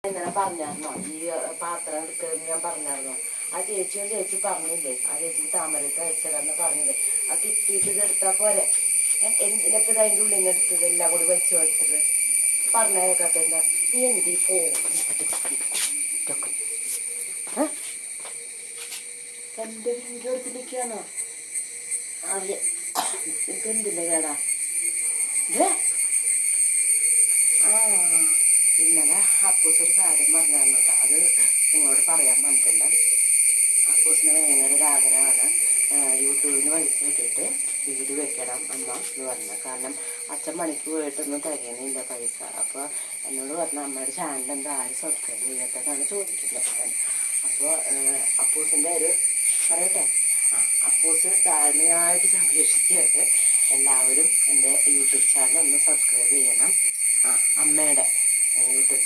ഇന്നലെ പറഞ്ഞായിരുന്നോ ഈ പാത്രം എടുക്കുന്നത് ഞാൻ പറഞ്ഞായിരുന്നോ? ആ ചേച്ചി പറഞ്ഞില്ലേ, ആ ചേച്ചിക്ക് താമരയ്ക്ക് അയച്ചതെന്ന് പറഞ്ഞില്ലേ, ആ കിട്ടിയിട്ട് ഇത് എടുത്താൽ പോരെ? എന്തിനൊക്കെ അതിൻ്റെ ഉള്ളിൽ നിന്ന് എടുത്തത് എല്ലാം കൂടി വെച്ച് വെച്ചത് പറഞ്ഞേക്കാത്ത എന്താ നീ എന്തി പോകും? എൻ്റെ വീഡിയോ എടുത്തിരിക്കുകയാണോ? എനിക്ക് എന്തില്ല കേടാ ഇന്നലെ അപ്പൂസ് ഒരു കാര്യം പറഞ്ഞായിരുന്നു കേട്ടോ. അത് നിങ്ങളോട് പറയാൻ പറഞ്ഞിട്ടില്ല. അപ്പൂസിന് ഭയങ്കര ഒരു ആഗ്രഹമാണ് യൂട്യൂബിന് പൈസ കിട്ടിയിട്ട് വീട് വെക്കണം അമ്മ എന്ന് പറഞ്ഞത്. കാരണം അച്ഛൻ പണിക്ക് പോയിട്ടൊന്നും തികയുന്നില്ല പൈസ. അപ്പോൾ എന്നോട് പറഞ്ഞ അമ്മയുടെ ചാനൽ എന്താ ആരും സബ്സ്ക്രൈബ് ചെയ്യാത്തതാണ് ചോദിക്കുന്നത്. അപ്പോൾ അപ്പൂസിൻ്റെ ഒരു പറയട്ടെ, അപ്പൂസ് താഴ്മയായിട്ട് സംരക്ഷിക്കുകയാണ്. എല്ലാവരും എൻ്റെ യൂട്യൂബ് ചാനൽ ഒന്ന് സബ്സ്ക്രൈബ് ചെയ്യണം. അമ്മയുടെ യൂട്യൂബ്